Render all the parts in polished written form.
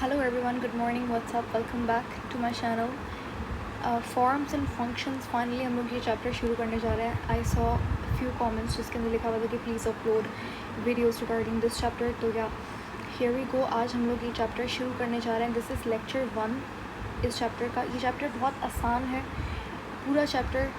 Hello everyone, good morning, what's up, welcome back to my channel. Forms and functions, finally हम लोग ये chapter शुरू करने जा रहे हैं. आई सॉ फ्यू कमेंट्स जिसके अंदर लिखा हुआ था कि please upload videos regarding this chapter. तो या हियर वी गो, आज हम लोग ये चैप्टर शुरू करने जा रहे हैं. दिस इज़ लेक्चर 1 इस चैप्टर का. ये चैप्टर बहुत आसान है. पूरा चैप्टर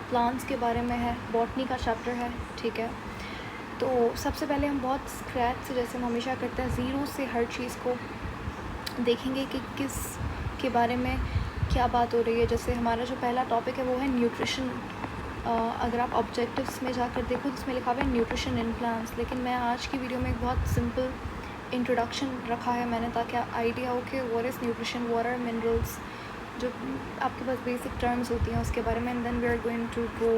प्लांट्स के बारे में है, बॉटनी का चैप्टर है. ठीक है, तो सबसे पहले हम बहुत स्क्रैच से, जैसे हम हमेशा करते हैं, ज़ीरो से हर चीज़ को देखेंगे कि किस के बारे में क्या बात हो रही है. जैसे हमारा जो पहला टॉपिक है वो है न्यूट्रिशन. अगर आप ऑब्जेक्टिव्स में जाकर देखो तो उसमें लिखा हुआ है न्यूट्रिशन इन प्लांट्स, लेकिन मैं आज की वीडियो में एक बहुत सिंपल इंट्रोडक्शन रखा है मैंने, ताकि आइडिया हो कि what is nutrition, what are minerals, जो आपके पास बेसिक टर्म्स होती हैं उसके बारे में. And then we are going to go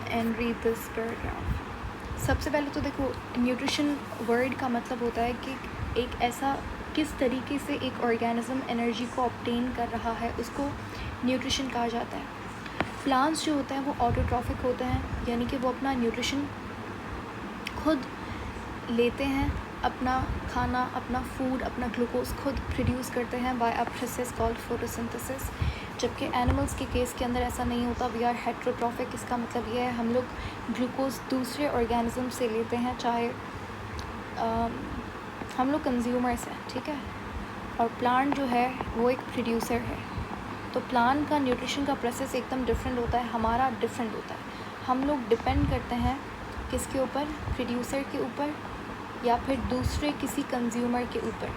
and read this paragraph. सबसे पहले तो देखो, न्यूट्रिशन वर्ड का मतलब होता है कि एक ऐसा, किस तरीके से एक ऑर्गेनिज्म एनर्जी को ऑब्टेन कर रहा है, उसको न्यूट्रिशन कहा जाता है. प्लांट्स जो होते हैं वो ऑटोट्रॉफिक होते हैं, यानी कि वो अपना न्यूट्रिशन खुद लेते हैं. अपना खाना, अपना फूड, अपना ग्लूकोज खुद प्रोड्यूस करते हैं by a process called photosynthesis. जबकि एनिमल्स के केस के अंदर ऐसा नहीं होता. We are heterotrophic. इसका मतलब ये है हम लोग ग्लूकोज दूसरे ऑर्गेनिज्म से लेते हैं, चाहे हम लोग कंज्यूमर्स हैं. ठीक है, और प्लांट जो है वो एक प्रोड्यूसर है. तो प्लांट का न्यूट्रिशन का प्रोसेस एकदम डिफरेंट होता है, हमारा डिफरेंट होता है. हम लोग डिपेंड करते हैं किसके ऊपर, प्रोड्यूसर के ऊपर या फिर दूसरे किसी कंज्यूमर के ऊपर.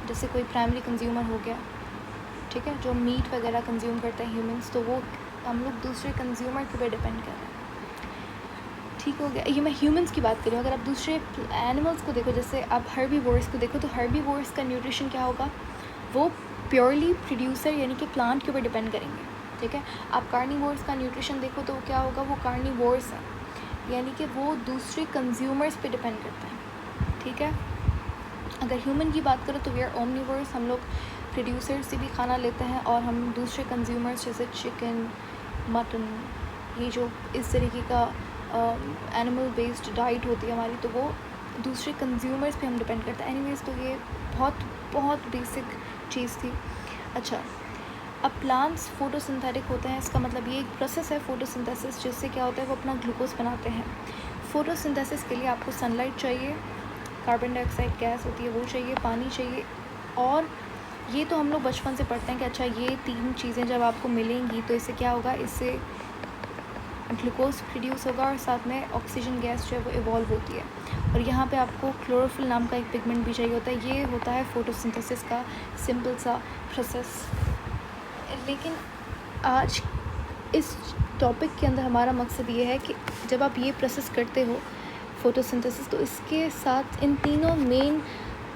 जैसे कोई प्राइमरी कंज्यूमर हो गया, ठीक है, जो मीट वगैरह कंज्यूम करते हैं ह्यूमंस, तो वो हम लोग दूसरे कंज्यूमर के ऊपर डिपेंड कर रहे हैं. ठीक हो गया. ये मैं ह्यूमंस की बात कर रही हूँ. अगर आप दूसरे एनिमल्स को देखो, जैसे आप हर्बीवोर्स को देखो, तो हर्बीवोर्स का न्यूट्रिशन क्या होगा, वो प्योरली प्रोड्यूसर यानी कि प्लांट के ऊपर डिपेंड करेंगे. ठीक है, आप कार्निवोर्स का न्यूट्रिशन देखो तो क्या होगा, वो कार्निवोर्स हैं, यानी कि वो दूसरे कंज्यूमर्स पे डिपेंड करते हैं. ठीक है, अगर ह्यूमन की बात करो तो वी आर ओमनिवर्स. हम लोग प्रोड्यूसर से भी खाना लेते हैं और हम दूसरे कंज्यूमर्स जैसे चिकन, मटन, ये जो इस तरीके का एनिमल बेस्ड डाइट होती है हमारी, तो वो दूसरे कंज्यूमर्स पे हम डिपेंड करते हैं. एनीवेज, तो ये बहुत बहुत बेसिक चीज़ थी. अच्छा, अब प्लांट्स फोटोसिंथेटिक होते हैं. इसका मतलब ये एक प्रोसेस है फोटोसिंथेसिस, जिससे क्या होता है वो अपना ग्लूकोज बनाते हैं. फोटोसिंथेसिस के लिए आपको सनलाइट चाहिए, कार्बन डाइऑक्साइड गैस होती है वो चाहिए, पानी चाहिए. और ये तो हम लोग बचपन से पढ़ते हैं कि अच्छा, ये 3 चीज़ें जब आपको मिलेंगी तो इससे क्या होगा, इससे ग्लूकोज प्रोड्यूस होगा और साथ में ऑक्सीजन गैस जो है वो इवॉल्व होती है. और यहाँ पे आपको क्लोरोफिल नाम का एक पिगमेंट भी चाहिए होता है. ये होता है फोटोसिंथेसिस का सिंपल सा प्रोसेस. लेकिन आज इस टॉपिक के अंदर हमारा मकसद ये है कि जब आप ये प्रोसेस करते हो फोटोसिंथेसिस, तो इसके साथ, इन तीनों मेन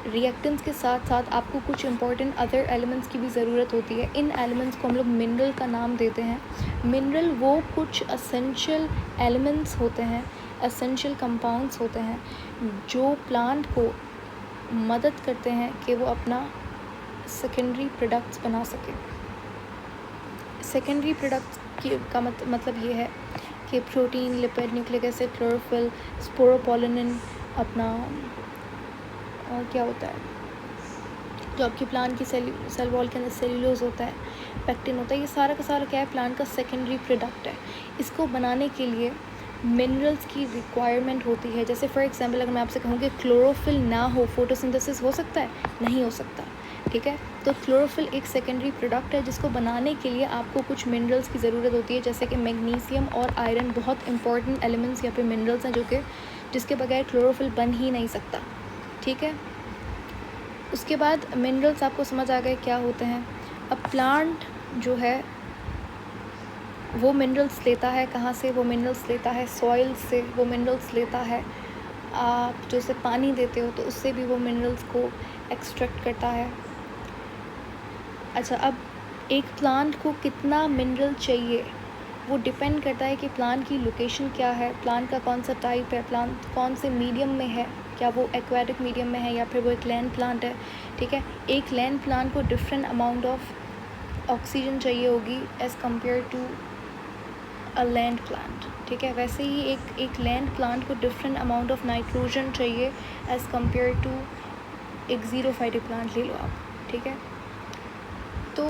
रिएक्टेंट्स के साथ साथ आपको कुछ इंपॉर्टेंट अदर एलिमेंट्स की भी ज़रूरत होती है. इन एलिमेंट्स को हम लोग मिनरल का नाम देते हैं. मिनरल वो कुछ असेंशियल एलिमेंट्स होते हैं, असेंशियल कंपाउंड्स होते हैं, जो प्लांट को मदद करते हैं कि वो अपना सेकेंडरी प्रोडक्ट्स बना सके. सेकेंडरी प्रोडक्ट्स का मतलब ये है कि protein, lipid, nucleic acid, chlorophyll, sporopollenin, अपना क्या होता है जो आपकी प्लांट की सेल वॉल के अंदर सेल्यूलोज होता है, पेक्टिन होता है, ये सारा का सारा क्या है, प्लांट का सेकेंडरी प्रोडक्ट है. इसको बनाने के लिए मिनरल्स की रिक्वायरमेंट होती है. जैसे फॉर एग्जांपल, अगर मैं आपसे कहूँ कि क्लोरोफिल ना हो, फोटोसिंथेसिस हो सकता है? नहीं हो सकता. ठीक है, तो क्लोरोफिल एक सेकेंडरी प्रोडक्ट है जिसको बनाने के लिए आपको कुछ मिनरल्स की ज़रूरत होती है, जैसे कि मैग्नीशियम और आयरन बहुत इंपॉर्टेंट एलिमेंट्स या फिर मिनरल्स हैं, जो कि जिसके बगैर क्लोरोफिल बन ही नहीं सकता. ठीक है, उसके बाद मिनरल्स आपको समझ आ गए क्या होते हैं. अब प्लांट जो है वो मिनरल्स लेता है कहाँ से, वो मिनरल्स लेता है सॉइल से, वो मिनरल्स लेता है, आप जो उसे पानी देते हो तो उससे भी वो मिनरल्स को एक्सट्रैक्ट करता है. अच्छा, अब एक प्लांट को कितना मिनरल चाहिए वो डिपेंड करता है कि प्लांट की लोकेशन क्या है, प्लांट का कौन सा टाइप है, प्लांट कौन से मीडियम में है, क्या वो एक्वेटिक मीडियम में है या फिर वो एक लैंड प्लांट है. ठीक है, एक लैंड प्लांट को डिफरेंट अमाउंट ऑफ ऑक्सीजन चाहिए होगी as compare to a land plant. ठीक है, वैसे ही एक लैंड प्लांट को डिफरेंट अमाउंट ऑफ नाइट्रोजन चाहिए एज़ कम्पेयर टू एक ज़ीरोफाइटिक प्लांट ले लो आप, ठीक है। तो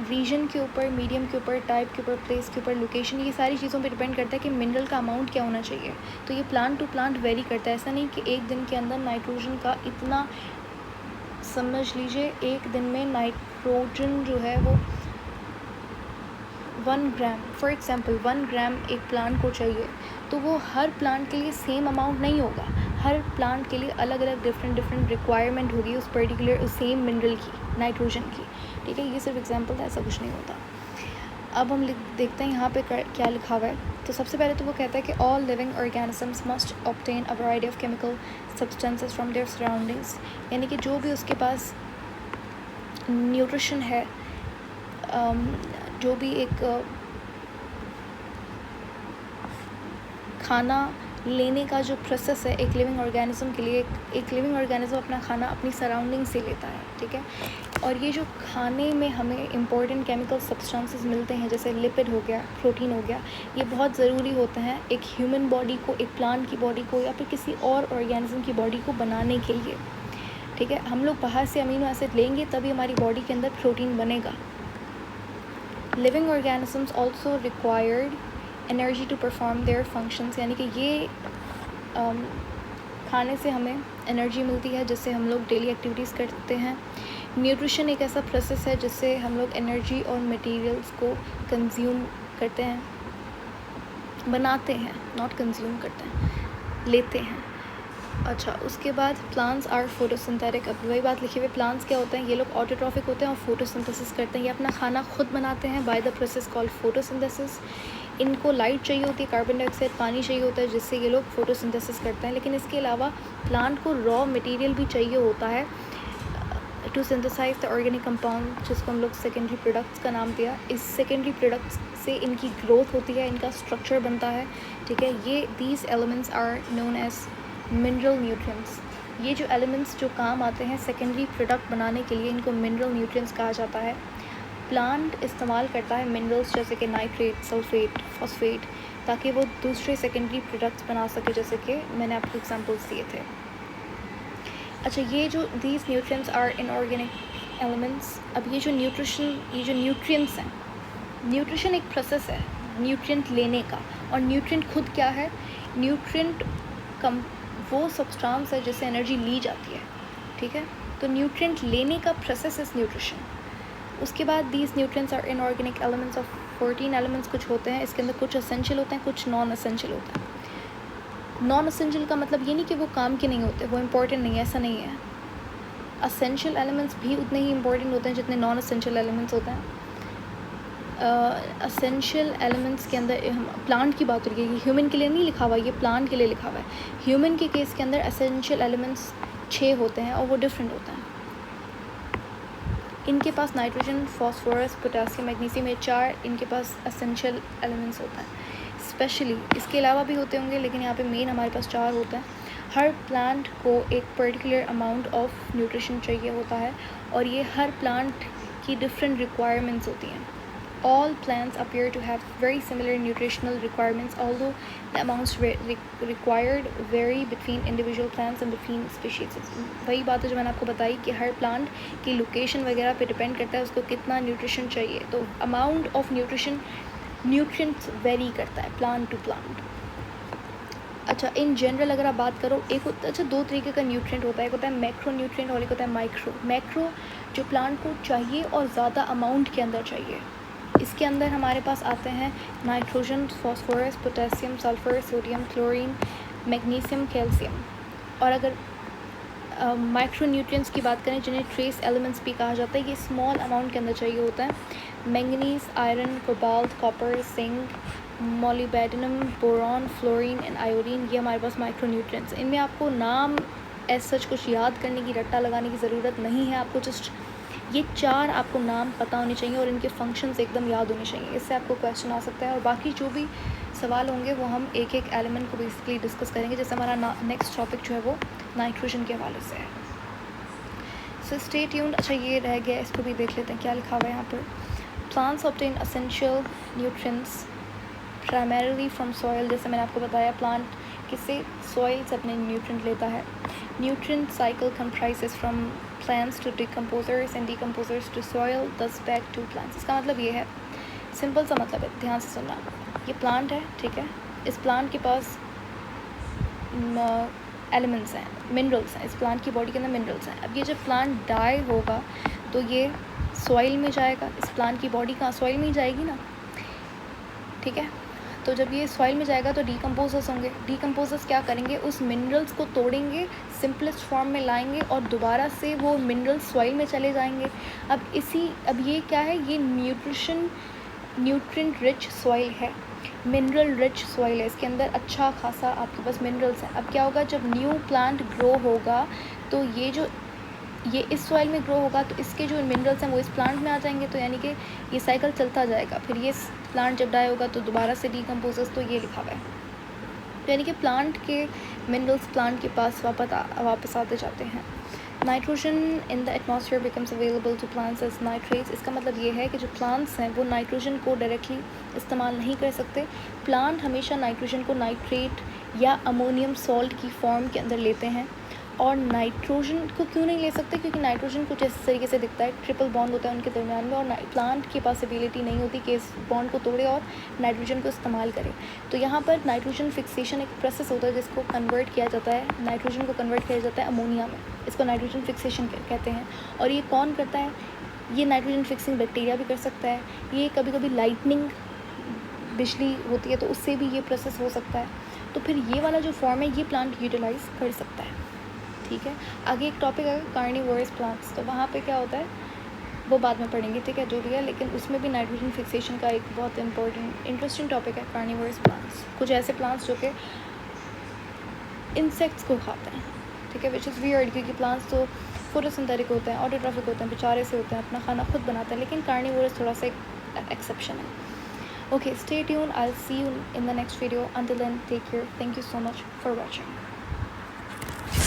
रीजन के ऊपर, मीडियम के ऊपर, टाइप के ऊपर, प्लेस के ऊपर, लोकेशन, ये सारी चीज़ों पे डिपेंड करता है कि मिनरल का अमाउंट क्या होना चाहिए। तो ये प्लांट टू प्लांट वेरी करता है। ऐसा नहीं कि एक दिन के अंदर नाइट्रोजन का इतना, समझ लीजिए एक दिन में नाइट्रोजन जो है वो 1 ग्राम, फॉर एग्ज़ाम्पल 1 ग्राम एक प्लांट को चाहिए, तो वो हर प्लांट के लिए सेम अमाउंट नहीं होगा। हर प्लांट के लिए अलग अलग डिफरेंट रिक्वायरमेंट होगी उस पर्टिकुलर, उस सेम मिनरल की, नाइट्रोजन की, ठीक है। ये सिर्फ एग्जांपल था, ऐसा कुछ नहीं होता। अब हम देखते हैं यहाँ पे क्या लिखा हुआ है। तो सबसे पहले तो वो कहता है कि all living organisms must obtain a variety of chemical substances from there surroundings, यानी कि जो भी उसके पास न्यूट्रिशन है, जो भी एक खाना लेने का जो प्रोसेस है एक लिविंग ऑर्गेनिज्म के लिए, एक लिविंग ऑर्गेनिज्म अपना खाना अपनी सराउंडिंग से लेता है, ठीक है। और ये जो खाने में हमें इम्पोर्टेंट केमिकल सब्सटेंसेस मिलते हैं, जैसे लिपिड हो गया, प्रोटीन हो गया, ये बहुत ज़रूरी होते हैं एक ह्यूमन बॉडी को, एक प्लांट की बॉडी को, या फिर किसी और ऑर्गेनिज्म की बॉडी को बनाने के लिए, ठीक है। हम लोग बाहर से अमीनो एसिड लेंगे तभी हमारी बॉडी के अंदर प्रोटीन बनेगा। Living organisms also required energy to perform their functions, यानी कि ये खाने से हमें एनर्जी मिलती है जिससे हम लोग डेली एक्टिविटीज़ करते हैं। न्यूट्रिशन एक ऐसा प्रोसेस है जिससे हम लोग एनर्जी और मटेरियल्स को कंज्यूम करते हैं, बनाते हैं, नॉट कंज्यूम करते हैं, लेते हैं। अच्छा, उसके बाद प्लांट्स आर फोटोसिंथेटिक। अब वही बात लिखी हुई, प्लांट्स क्या होते हैं, ये लोग ऑटोट्रॉफिक होते हैं और फोटोसिंथेसिस करते हैं। ये अपना खाना खुद बनाते हैं by the process called photosynthesis. इनको लाइट चाहिए होती है, कार्बन डाइऑक्साइड, पानी चाहिए होता है, जिससे ये लोग फोटोसिंथेसिस करते हैं। लेकिन इसके अलावा प्लांट को रॉ मटेरियल भी चाहिए होता है to synthesize the organic compound, जिसको हम लोग सेकेंडरी प्रोडक्ट्स का नाम दिया। इस सेकेंडरी प्रोडक्ट्स से इनकी ग्रोथ होती है, इनका स्ट्रक्चर बनता है, ठीक है। ये these elements are known as mineral nutrients. ये जो एलिमेंट्स जो काम आते हैं सेकेंडरी प्रोडक्ट बनाने के लिए, इनको मिनरल न्यूट्रिएंट्स कहा जाता है। प्लांट इस्तेमाल करता है मिनरल्स जैसे कि नाइट्रेट, सल्फेट, फॉस्फेट, ताकि वो दूसरे सेकेंडरी प्रोडक्ट्स बना सके, जैसे कि मैंने आपको एग्जांपल्स दिए थे। अच्छा, ये जो these nutrients are inorganic elements. अब ये जो न्यूट्रिशन, ये जो न्यूट्रिएंट्स हैं, न्यूट्रिशन एक प्रोसेस है न्यूट्रिएंट लेने का, और न्यूट्रिएंट खुद क्या है, न्यूट्रिएंट वो सब्सटेंस है जिससे एनर्जी ली जाती है, ठीक है। तो न्यूट्रिएंट लेने का प्रोसेस इज न्यूट्रिशन। उसके बाद these nutrients are inorganic elements of 14 elements कुछ होते हैं। इसके अंदर कुछ एसेंशियल होते हैं, कुछ नॉन एसेंशियल होते हैं। नॉन एसेंशियल का मतलब ये नहीं कि वो काम के नहीं होते, वो इम्पोर्टेंट नहीं है, ऐसा नहीं है। एसेंशियल एलिमेंट्स भी उतने ही इम्पोर्टेंट होते हैं जितने नॉन एसेंशियल एलिमेंट्स होते हैं। एसेंशियल एलिमेंट्स के अंदर हम प्लांट की बात हो रही है, ह्यूमन के लिए नहीं लिखा हुआ, ये प्लांट के लिए लिखा हुआ है। ह्यूमन के केस के अंदर एसेंशियल एलिमेंट्स 6 होते हैं और वो डिफरेंट होते हैं। इनके पास नाइट्रोजन, फास्फोरस, पोटेशियम, मैग्नीशियम, ये 4 इनके पास एसेंशियल एलिमेंट्स होते हैं स्पेशली। इसके अलावा भी होते होंगे, लेकिन यहाँ पे मेन हमारे पास 4 होते हैं। हर प्लांट को एक पर्टिकुलर अमाउंट ऑफ न्यूट्रिशन चाहिए होता है, और ये हर प्लांट की डिफरेंट रिक्वायरमेंट्स होती हैं। All plants appear to have very similar nutritional requirements, although the amounts required vary between individual plants and between species. वही बात है जो मैंने आपको बताई कि हर प्लांट की लोकेशन वगैरह पे डिपेंड करता है उसको कितना न्यूट्रिशन चाहिए। तो अमाउंट ऑफ न्यूट्रिएंट्स वेरी करता है प्लांट टू प्लांट। अच्छा, इन जनरल अगर आप बात करो, एक होता, अच्छा 2 तरीके का न्यूट्रिएंट होता है, एक होता है मैक्रो न्यूट्रिएंट और एक होता है माइक्रो। मैक्रो जो प्लांट को चाहिए और ज़्यादा अमाउंट के अंदर चाहिए। इसके अंदर हमारे पास आते हैं nitrogen, phosphorus, potassium, sulphur, sodium, chlorine, magnesium, calcium. और अगर माइक्रो न्यूट्रिएंट्स की बात करें, जिन्हें ट्रेस एलिमेंट्स भी कहा जाता है, ये स्मॉल अमाउंट के अंदर चाहिए होता है। Manganese, iron, cobalt, copper, zinc, molybdenum, boron, fluorine and iodine, ये हमारे पास माइक्रो न्यूट्रिएंट्स। इनमें आपको नाम एज सच कुछ याद करने की, रट्टा लगाने की ज़रूरत नहीं है। आपको जस्ट ये 4 आपको नाम पता होने चाहिए और इनके फंक्शंस एकदम याद होने चाहिए। इससे आपको क्वेश्चन आ सकता है, और बाकी जो भी सवाल होंगे वो हम एक एक एलिमेंट को बेसिकली डिस्कस करेंगे। जैसे हमारा नेक्स्ट टॉपिक जो है वो नाइट्रोजन के हवाले से है। So stay tuned. अच्छा, ये रह गया, इसको भी देख लेते हैं क्या लिखा हुआ है यहाँ पर। Plants obtain essential nutrients primarily from soil. जैसे मैंने आपको बताया, प्लांट किससे, सॉइल से अपने न्यूट्रिएंट लेता है। Nutrient cycle comprises from plants to decomposers and decomposers to soil, thus back to plants. इसका मतलब ये है, सिंपल सा मतलब है, ध्यान से सुनना। ये प्लांट है, ठीक है, इस प्लांट के पास एलिमेंट्स हैं, मिनरल्स हैं, इस प्लांट की बॉडी के अंदर मिनरल्स हैं। अब ये जब प्लांट डाई होगा तो ये सॉइल में जाएगा, इस प्लांट की बॉडी कहाँ, सॉइल में ही जाएगी ना, ठीक है। तो जब ये सॉइल में जाएगा तो डीकम्पोजर्स होंगे, डीकम्पोजर्स क्या करेंगे, उस मिनरल्स को तोड़ेंगे, सिंपलेस्ट फॉर्म में लाएंगे और दोबारा से वो मिनरल्स सॉइल में चले जाएंगे। अब ये क्या है, ये न्यूट्रिएंट रिच सॉइल है, मिनरल रिच सॉइल है, इसके अंदर अच्छा खासा आपके पास मिनरल्स हैं। अब क्या होगा, जब न्यू प्लांट ग्रो होगा तो ये इस सॉइल में ग्रो होगा तो इसके जो मिनरल्स हैं वो इस प्लांट में आ जाएंगे, तो यानी कि ये साइकिल चलता जाएगा। फिर ये प्लांट जब डाई होगा तो दोबारा से डीकम्पोजर्स, तो ये लिखा हुआ है, तो यानी कि प्लांट के मिनरल्स प्लांट के पास वापस आते जाते हैं। Nitrogen in the atmosphere becomes available to plants as nitrates. इसका मतलब ये है कि जो प्लांट्स हैं वो नाइट्रोजन को डायरेक्टली इस्तेमाल नहीं कर सकते। प्लांट हमेशा नाइट्रोजन को नाइट्रेट या अमोनियम सॉल्ट की फॉर्म के अंदर लेते हैं। और नाइट्रोजन को क्यों नहीं ले सकते, क्योंकि नाइट्रोजन कुछ इस तरीके से दिखता है, ट्रिपल बॉन्ड होता है उनके दरमियान में, और प्लांट के पास एबिलिटी नहीं होती कि इस बॉन्ड को तोड़े और नाइट्रोजन को इस्तेमाल करे। तो यहाँ पर नाइट्रोजन फिक्सेशन एक प्रोसेस होता है जिसको कन्वर्ट किया जाता है, नाइट्रोजन को कन्वर्ट किया जाता है अमोनिया में, इसको नाइट्रोजन फिक्सेशन कहते हैं। और ये कौन करता है, ये नाइट्रोजन फिक्सिंग बैक्टीरिया भी कर सकता है, ये कभी कभी लाइटनिंग, बिजली होती है तो उससे भी ये प्रोसेस हो सकता है। तो फिर ये वाला जो फॉर्म है ये प्लांट यूटिलाइज कर सकता है, ठीक है। आगे एक टॉपिक है कार्निवोरस प्लांट्स, तो वहाँ पे क्या होता है वो बाद में पढ़ेंगे, ठीक है, जो भी है, लेकिन उसमें भी नाइट्रोजन फिक्सेशन का एक बहुत इंटरेस्टिंग टॉपिक है कार्निवोरस प्लांट्स। कुछ ऐसे प्लांट्स जो कि इंसेक्ट्स को खाते हैं, ठीक है, विच इज़ वियर्ड, क्योंकि प्लांट्स तो फोटोसिंथेटिक होते हैं, ऑटोट्रॉफिक होते हैं, बेचारे से होते हैं, अपना खाना खुद बनाते हैं, लेकिन कार्निवोरस थोड़ा सा एक एक्सेप्शन है। Okay, stay tuned. I'll see you in the next video. Until then, take care. Thank you so much for watching.